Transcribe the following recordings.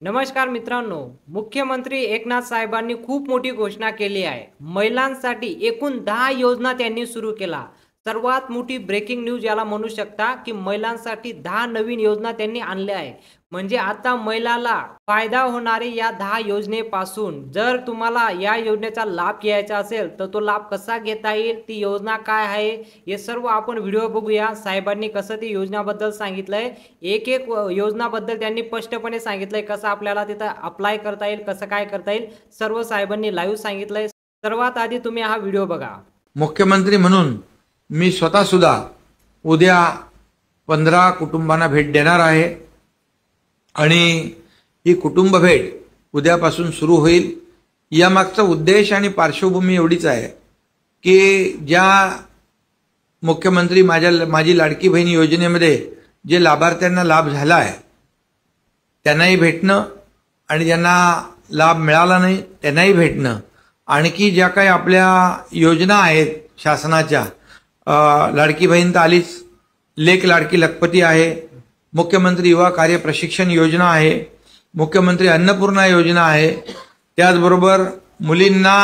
नमस्कार मित्रांनो, मुख्यमंत्री एकनाथ साहेबांनी खूप मोठी घोषणा केली आहे। महिलांसाठी एकूण 10 योजना त्यांनी सुरू केला। सर्वात मोठी ब्रेकिंग न्यूज याला म्हणू शकता की महिलांसाठी 10 नवीन योजना त्यांनी आणल्या आहे। म्हणजे आता महिलाला फायदा होणारे या 10 योजनेपासून जर तुम्हाला या योजनेचा लाभ घ्यायचा असेल तर तो लाभ कसा घेता येईल, ती योजना काय आहे, हे सर्व आपण व्हिडिओ बघूया। साहेबांनी कसं ती योजनाबद्दल सांगितलंय, एक एक योजनाबद्दल त्यांनी स्पष्टपणे सांगितलंय, कसं आपल्याला तिथं अप्लाय करता येईल, कसं काय करता येईल, सर्व साहेबांनी लाईव्ह सांगितलंय। सर्वात आधी तुम्ही हा व्हिडिओ बघा। मुख्यमंत्री म्हणून मी स्वतः सुद्धा उद्या 15 कुटुंबांना भेट देणार आहे आणि ही कुटुंब भेट उद्यापासून सुरू होईल। यामागचा उद्देश आणि पार्श्वभूमी एवढीच आहे की ज्या मुख्यमंत्री माझी लाडकी बहीण योजनेमध्ये जे लाभार्थ्यांना लाभ झाला आहे त्यांनाही भेटणं आणि ज्यांना लाभ मिळाला नाही त्यांनाही भेटणं, आणखी ज्या काही आपल्या योजना आहेत शासनाच्या, लाडकी बहीण तर आलीच, लेक लाडकी लखपती आहे, मुख्यमंत्री युवा कार्य प्रशिक्षण योजना आहे, मुख्यमंत्री अन्नपूर्णा योजना आहे, त्याचबरोबर मुलींना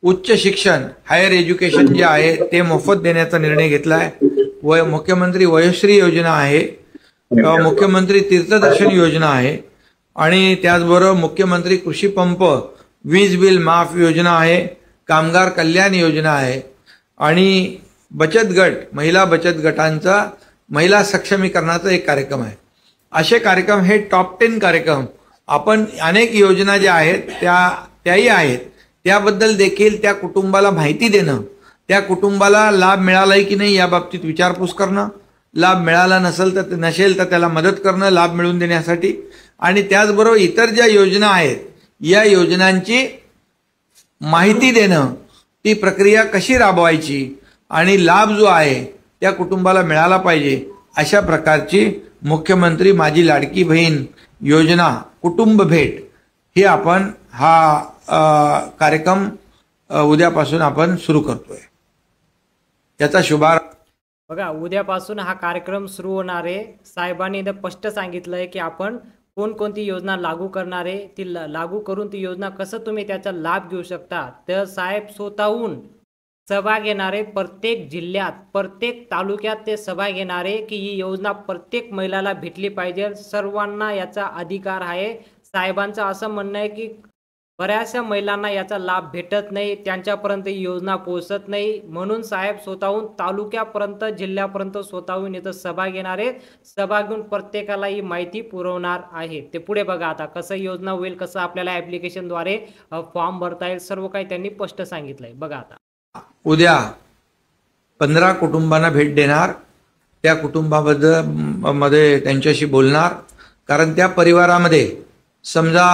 उच्च शिक्षण हायर एज्युकेशन जे आहे ते मोफत देण्याचा निर्णय घेतला आहे। मुख्यमंत्री वयोश्री योजना आहे, मुख्यमंत्री तीर्थदर्शन योजना आहे आणि त्याचबरोबर मुख्यमंत्री कृषी पंप वीज बिल माफ योजना आहे, कामगार कल्याण योजना आहे आणि बचत गट, महिला बचत गटांचा महिला सक्षमीकरणाचा एक कार्यक्रम आहे। असे कार्यक्रम हे टॉप 10 कार्यक्रम आपण अनेक योजना ज्या आहेत त्याही आहेत, त्याबद्दल देखील त्या कुटुंबाला माहिती देणं, त्या कुटुंबाला लाभ मिळालाय की नाही या बाबतीत विचारपूस करणं, लाभ मिळाला नसेल तर त्याला मदत करणं लाभ मिळवून देण्यासाठी, आणि त्याचबरोबर इतर ज्या योजना आहेत या योजनांची माहिती देणं, ती प्रक्रिया कशी राबवायची आणि लाभ जो आहे त्या कुटुंबाला मिळाला पाहिजे, अशा प्रकारची मुख्यमंत्री माझी लाडकी बहीण योजना कुटुंब भेट ही आपण हा कार्यक्रम उद्यापासून आपण सुरू करतोय। याचा शुभारंभ बघा, उद्यापासून हा कार्यक्रम सुरू होणार आहे। साहेबांनी इथं स्पष्ट सांगितलंय की आपण कोणकोणती योजना लागू करणार आहे, ती लागू करून ती योजना कसं तुम्ही त्याचा लाभ घेऊ शकता। तर साहेब स्वतःहून सभा घेणारे, प्रत्येक जिल्ह्यात प्रत्येक तालुक्यात ते सभा घेणारे की ही योजना प्रत्येक महिलाला भेटली पाहिजे, सर्वांना याचा अधिकार आहे। साहेबांचं असं म्हणणं आहे की बऱ्याचशा महिलांना याचा लाभ भेटत नाही, त्यांच्यापर्यंत ही योजना पोहोचत नाही, म्हणून साहेब स्वतःहून तालुक्यापर्यंत जिल्ह्यापर्यंत स्वतःहून इथं सभा घेणार आहेत। सभा घेऊन प्रत्येकाला ही माहिती पुरवणार आहे। ते पुढे बघा आता कसं योजना होईल, कसं आपल्याला ॲप्लिकेशनद्वारे फॉर्म भरता येईल, सर्व काही त्यांनी स्पष्ट सांगितलंय। बघा आता उद्या 15 कुटुंबांना भेट देणार, त्या कुटुंबामध्ये त्यांच्याशी बोलणार, कारण त्या परिवारामध्ये समजा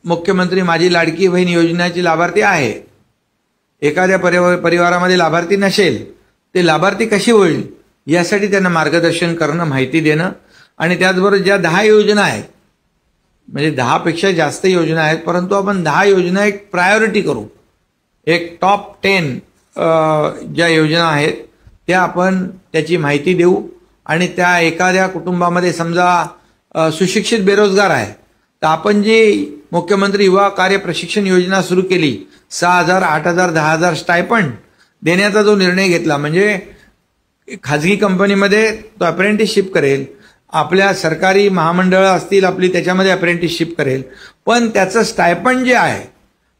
मुख्यमंत्री माझी लाडकी बहीण योजनेची लाभार्थी आहे, एखाद्या परिवारामध्ये लाभार्थी नसेल, ते लाभार्थी कशी होईल यासाठी त्यांना मार्गदर्शन करणं, माहिती देणं, आणि त्याचबरोबर ज्या 10 योजना आहेत, म्हणजे 10 पेक्षा जास्त योजना आहेत, परंतु आपण 10 योजना एक प्रायोरिटी करू, एक टॉप 10 ज्या योजना आहेत त्या आपण त्याची माहिती देऊ, आणि त्या एखाद्या कुटुंबामध्ये समजा सुशिक्षित बेरोजगार आहे तर आपण जी मुख्यमंत्री युवा कार्य प्रशिक्षण योजना सुरू केली, 6,000, 8,000, 10,000 स्टायपंड देण्याचा जो निर्णय घेतला, म्हणजे खाजगी कंपनीमध्ये तो अप्रेंटिसशिप करेल, आपल्या सरकारी महामंडळं असतील आपली त्याच्यामध्ये अप्रेंटिसशिप करेल, पण त्याचं स्टायपंड जे आहे,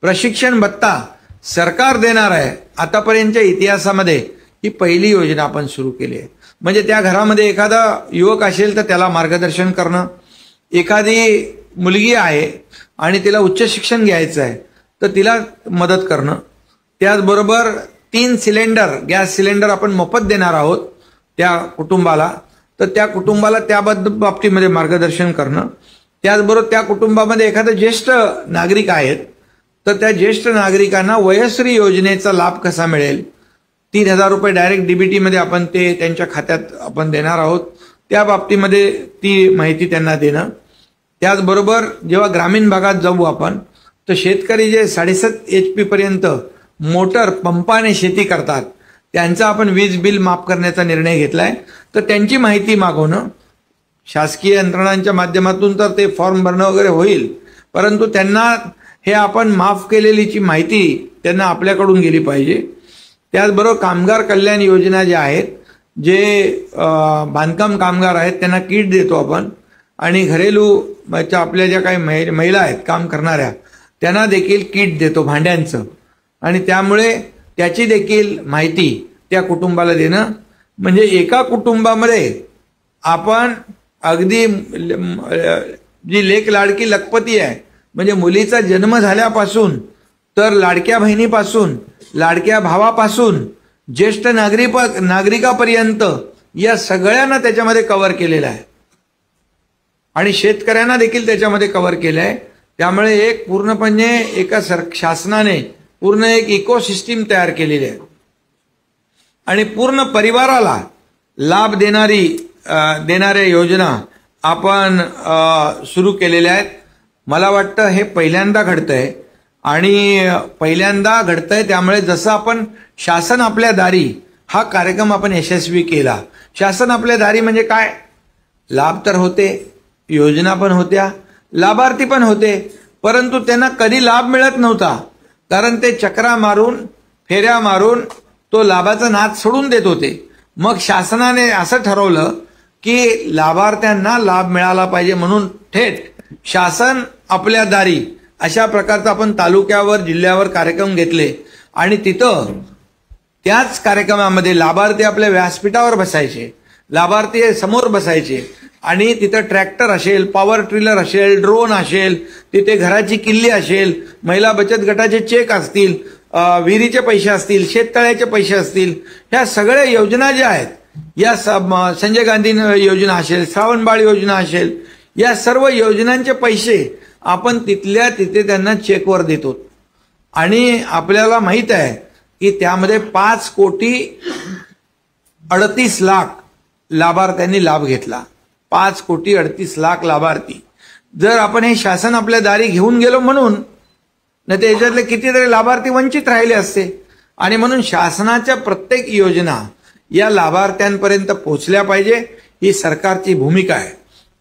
प्रशिक्षण भत्ता सरकार देणार आहे। आतापर्यंतच्या इतिहासामध्ये ही पहिली योजना आपण सुरू केली आहे। म्हणजे त्या घरामध्ये एखादा युवक असेल तर त्याला मार्गदर्शन करणं, एखादी मुलगी आहे आणि तिला उच्च शिक्षण घ्यायचं आहे तर तिला मदत करणं, त्याचबरोबर 3 सिलेंडर गॅस सिलेंडर आपण मोफत देणार आहोत त्या कुटुंबाला, तर त्या कुटुंबाला त्या बाबतीमध्ये मार्गदर्शन करणं, त्याचबरोबर त्या कुटुंबामध्ये एखादा ज्येष्ठ नागरिक आहेत तर त्या ज्येष्ठ नागरिकांना वयोश्री योजनेचा लाभ कसा मिळेल, 3,000 रुपये डायरेक्ट डीबीटी मध्ये आपण ते त्यांच्या खात्यात आपण देणार आहोत, त्या बाबतीमध्ये ती माहिती त्यांना देणं। त्याचबरोबर जेव्हा ग्रामीण भागात जाऊ आपण तर शेतकरी जे 7.5 HP पर्यंत मोटर पंपाने शेती करतात त्यांचा आपण वीज बिल माफ करण्याचा निर्णय घेतलाय, तर त्यांची माहिती मागवणं, शासकीय यंत्रणांच्या माध्यमातून तर ते फॉर्म भरणं वगैरे होईल, परंतु त्यांना हे आपण माफ केलेलीची माहिती त्यांना आपल्याकडून गेली पाहिजे. त्याचबरोबर कामगार कल्याण योजना ज्या आहेत, जे बांधकाम कामगार आहेत त्यांना किट देतो आपण, आणि घरेलू आपल्या ज्या काही महिला आहेत काम करणाऱ्या त्यांना देखील किट देतो भांड्यांचं, आणि त्यामुळे त्याची देखील माहिती त्या कुटुंबाला देणं, म्हणजे एका कुटुंबामध्ये आपण अगदी जी लेक लाडकी लखपती आहे, म्हणजे मुलीचा जन्म झाल्यापासून तर लाडक्या बहिणीपासून, लाडक्या भावापासून, ज्येष्ठ नागरिकापर्यंत या सगळ्यांना त्याच्यामध्ये कव्हर केलेलं आहे, आणि शेतकऱ्यांना देखील त्याच्यामध्ये कव्हर केलं आहे. त्यामुळे एक पूर्णपणे एका शासनाने पूर्ण एक इकोसिस्टीम तयार केलेली आहे, आणि पूर्ण परिवाराला लाभ देणाऱ्या योजना आपण सुरू केलेल्या आहेत. मला वाटतं हे पहिल्यांदा घडतंय, आणि पहिल्यांदा घडतंय त्यामुळे जसं आपण शासन आपल्या दारी हा कार्यक्रम आपण यशस्वी केला. शासन आपल्या दारी म्हणजे काय, लाभ तर होते, योजना पण होत्या, लाभार्थी पण होते, परंतु त्यांना कधी लाभ मिळत नव्हता, कारण ते चक्रा मारून फेऱ्या मारून तो लाभाचा नाद सोडून देत होते. मग शासनाने असं ठरवलं की लाभार्थ्यांना लाभ मिळाला पाहिजे, म्हणून थेट शासन आपल्या दारी अशा प्रकारचा आपण तालुक्यावर जिल्ह्यावर कार्यक्रम घेतले, आणि तिथं त्याच कार्यक्रमामध्ये लाभार्थी आपल्या व्यासपीठावर बसायचे, लाभार्थी समोर बसायचे, आणि तिथं ट्रॅक्टर असेल, पॉवर ट्रिलर असेल, ड्रोन असेल, तिथे घराची किल्ली असेल, महिला बचत गटाचे चेक असतील, विहिरीचे पैसे असतील, शेततळ्याचे पैसे असतील, ह्या सगळ्या योजना ज्या आहेत, या संजय गांधी योजना असेल, श्रावणबाळ योजना असेल, या सर्व योजनांचे पैसे आपण तिथल्या तिथे त्यांना चेकवर देतो. आणि आपल्याला माहित आहे की त्यामध्ये 5,38,00,000 लाभार्थ्यांनी लाभ घेतला. 5,38,00,000 लाभार्थी. जर आपण हे शासन आपल्या दारी घेऊन गेलो म्हणून, नाही तर याच्यातले कितीतरी लाभार्थी वंचित राहिले असते. आणि म्हणून शासनाच्या प्रत्येक योजना या लाभार्थ्यांपर्यंत पोहोचल्या पाहिजे, ही सरकारची भूमिका आहे.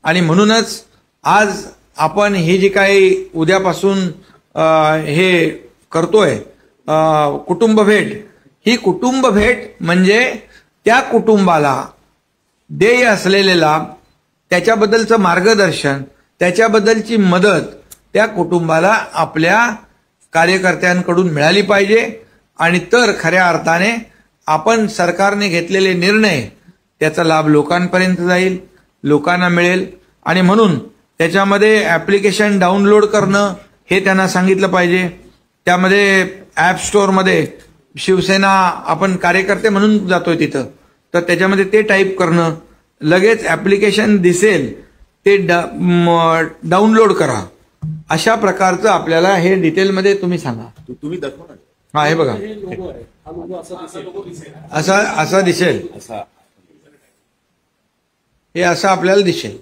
आणि म्हणूनच आज आपण हे जे काही उद्यापासून हे करतोय कुटुंब भेट, ही कुटुंब भेट म्हणजे त्या कुटुंबाला देय असलेले लाभ, त्याच्याबद्दलचं मार्गदर्शन, त्याच्याबद्दलची मदत त्या कुटुंबाला आपल्या कार्यकर्त्यांकडून मिळाली पाहिजे. आणि तर खऱ्या अर्थाने आपण सरकारने घेतलेले निर्णय त्याचा लाभ लोकांपर्यंत जाईल, लोकांना मिळेल. आणि म्हणून त्याच्यामध्ये ॲप्लिकेशन डाउनलोड करणं हे त्यांना सांगितलं पाहिजे. त्यामध्ये ॲप स्टोअरमध्ये शिवसेना आपण कार्यकर्ते म्हणून जातोय तिथं, तर त्याच्यामध्ये ते टाईप करणं, लगेच ॲप्लिकेशन दिसेल ते डाउनलोड करा. अशा प्रकारचं आपल्याला हे डिटेलमध्ये तुम्ही सांगा. तुम्ही दाखवा ना. हा, हे बघा, असा दिसेल, हे असं आपल्याला दिसेल.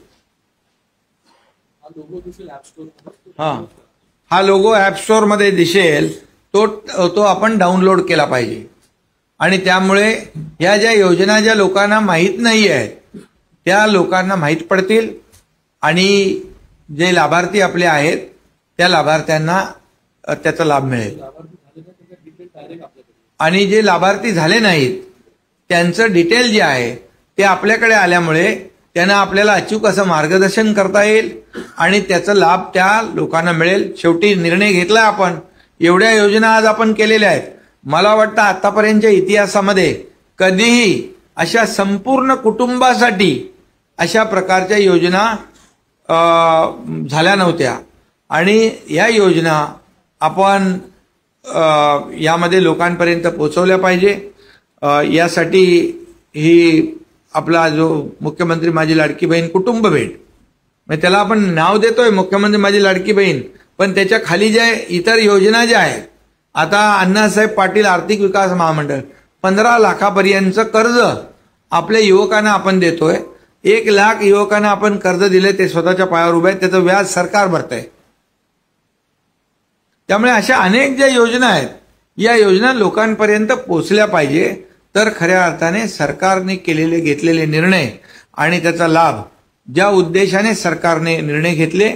हा लोगो ॲप स्टोअर मध्ये दिसेल, तो आपण डाउनलोड केला पाहिजे. आणि त्यामुळे ह्या ज्या योजना ज्या लोकांना माहीत नाही आहेत त्या लोकांना माहीत पडतील, आणि जे लाभार्थी आपले आहेत त्या लाभार्थ्यांना त्याचा लाभ मिळेल. आणि जे लाभार्थी झाले नाहीत त्यांचं डिटेल जे आहे ते आपल्याकडे आल्यामुळे त्यांना आपल्याला अचूक असं मार्गदर्शन करता येईल, आणि त्याचा लाभ त्या लोकांना मिळेल. शेवटी निर्णय घेतला आपण, एवढ्या योजना आज आपण केलेल्या आहेत. मला वाटतं आतापर्यंतच्या इतिहासामध्ये कधीही अशा संपूर्ण कुटुंबासाठी अशा प्रकारच्या योजना झाल्या नव्हत्या. आणि या योजना आपण यामध्ये लोकांपर्यंत पोहोचवल्या पाहिजे. यासाठी ही आपला जो मुख्यमंत्री माझी लाडकी बहीण कुटुंब भेट, म्हणजे त्याला आपण नाव देतोय मुख्यमंत्री माझी लाडकी बहीण, पण त्याच्या खाली ज्या इतर योजना ज्या आहेत, आता अण्णासाहेब पाटील आर्थिक विकास महामंडळ 15 लाखापर्यंतचं कर्ज आपल्या युवकांना आपण देतोय. 1 लाख युवकांना आपण कर्ज दिले, ते स्वतःच्या पायावर उभे आहेत, त्याचं व्याज सरकार भरतंय. त्यामुळे अशा अनेक ज्या योजना आहेत, या योजना लोकांपर्यंत पोहोचल्या पाहिजे, तर खऱ्या अर्थाने सरकारने घेतलेले निर्णय आणि त्याचा लाभ ज्या उद्देशाने सरकारने निर्णय घेतले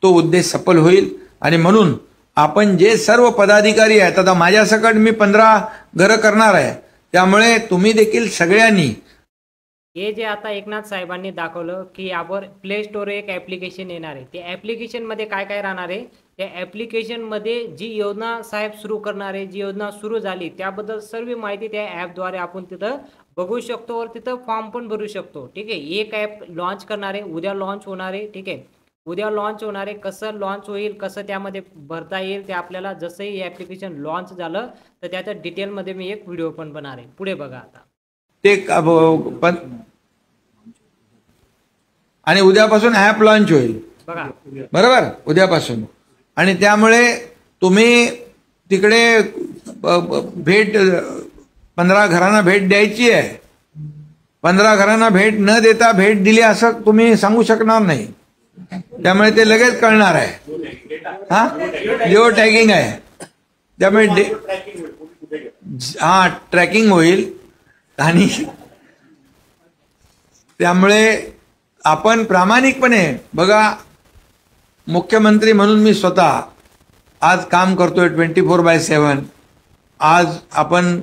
तो उद्देश सफल होईल. आणि म्हणून आपण जे सर्व पदाधिकारी आहेत, आता माझ्यासकट मी 15 घरं करणार आहे, त्यामुळे तुम्ही देखील सगळ्यांनी हे जे आता एकनाथ साहेबांनी दाखवलं की यावर प्ले स्टोर एक ॲप्लिकेशन येणार आहे. त्या ॲप्लिकेशनमध्ये काय काय राहणार आहे, त्या ॲप्लिकेशनमध्ये जी योजना साहेब सुरू करणार आहे, जी योजना सुरू झाली त्याबद्दल सर्व माहिती त्या ॲपद्वारे आपण तिथं बघू शकतो और तिथं फॉर्म पण भरू शकतो. ठीक आहे. एक ॲप लॉन्च करणार आहे, उद्या लॉन्च होणार आहे. ठीक आहे. उद्या लॉन्च होणार आहे. कसं लॉन्च होईल, कसं त्यामध्ये भरता येईल ते आपल्याला जसंही हे ॲप्लिकेशन लॉन्च झालं तर त्याच्या डिटेलमध्ये मी एक व्हिडिओ पण बनणार आहे. पुढे बघा आता. ते पण आणि उद्यापासून ॲप लॉन्च होईल. बघा बरोबर, उद्यापासून. आणि त्यामुळे तुम्ही तिकडे भेट 15 घरांना भेट द्यायची आहे. 15 घरांना भेट न देता भेट दिली असं तुम्ही सांगू शकणार नाही. त्यामुळे ते लगेच कळणार आहे. हा, जिओ टॅगिंग आहे, त्यामुळे ट्रॅकिंग होईल. आणि त्यामुळे आपण प्रामाणिकपणे बघा, मुख्यमंत्री म्हणून मी स्वतः आज काम करतोय 24/7. आज आपण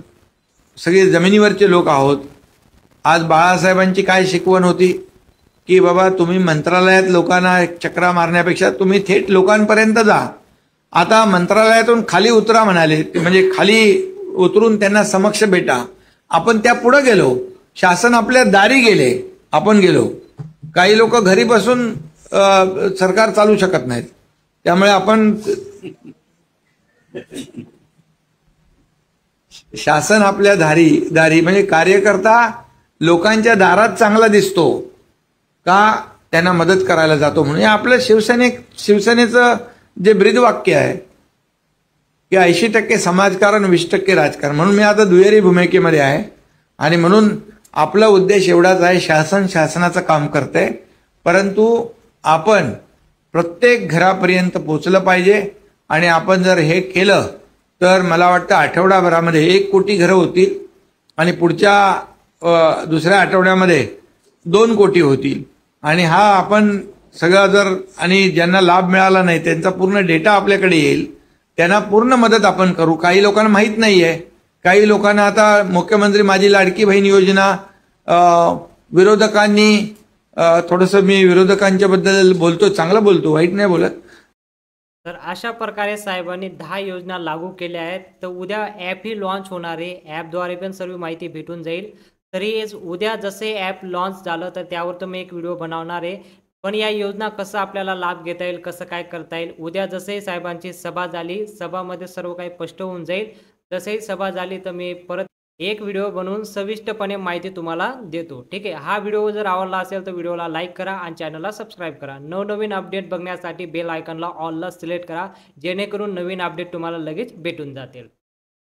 सगळे जमिनीवरचे लोक आहोत. आज बाळासाहेबांची काय शिकवण होती की बाबा तुम्ही मंत्रालयात लोकांना चक्रा मारण्यापेक्षा तुम्ही थेट लोकांपर्यंत जा. आता मंत्रालयातून खाली उतरा म्हणाले, म्हणजे खाली उतरून त्यांना समक्ष भेटा. आपण त्या पुढे गेलो, शासन आपल्या दारी गेले, आपण गेलो. काही लोक घरी बसून सरकार चालू शकत नाहीत. त्यामुळे आपण शासन आपल्या दारी म्हणजे कार्यकर्ता लोकांच्या दारात चांगला दिसतो का, त्यांना मदत करायला जातो म्हणून. आपलं शिवसेनेचं जे ब्रीदवाक्य आहे की 80% समाजकारण 20% राजकारण, म्हणून मी आता दुहेरी भूमिकेमध्ये आहे. आणि म्हणून आपला उद्देश एवढाच आहे, शासनाचं काम करतंय, परंतु आपण प्रत्येक घरापर्यंत पोहोचलं पाहिजे. आणि आपण जर हे केलं तर मला वाटतं आठवडाभरामध्ये 1 कोटी घरं होतील आणि पुढच्या दुसऱ्या आठवड्यामध्ये 2 कोटी होतील. आणि हा आपण सगळा जर, आणि ज्यांना लाभ मिळाला नाही त्यांचा पूर्ण डेटा आपल्याकडे येईल, त्यांना पूर्ण मदत आपण करू. काही लोकांना माहीत नाही आहे, काही लोकांना आता मुख्यमंत्री माझी लाडकी बहीण योजना विरोधकांनी थोडंसं, मी विरोधकांच्या बद्दल बोलतो, चांगलं बोलतो, वाईट नाही बोलत. तर अशा प्रकारे साहेबांनी 10 योजना लागू केल्या आहेत. तर उद्या ॲपही लॉन्च होणार आहे. ॲपद्वारे पण सर्व माहिती भेटून जाईल. तरी उद्या जसे ॲप लॉन्च झालं तर त्यावर तर मी एक व्हिडिओ बनवणार आहे. पण या योजना कसं आपल्याला लाभ घेता येईल, कसं काय करता येईल, उद्या जसे साहेबांची सभा झाली, सभामध्ये सर्व काही स्पष्ट होऊन जाईल. जसेही सभा झाली तर मी परत एक व्हिडिओ बनवून सविस्तरपणे माहिती तुम्हाला देतो. ठीक आहे. हा व्हिडिओ जर आवडला असेल तर व्हिडिओला लाईक करा आणि चॅनलला सबस्क्राईब करा. नवनवीन अपडेट बघण्यासाठी बेल आयकॉनला ऑलला सिलेक्ट करा, जेणेकरून नवीन अपडेट तुम्हाला लगेच भेटून जातील.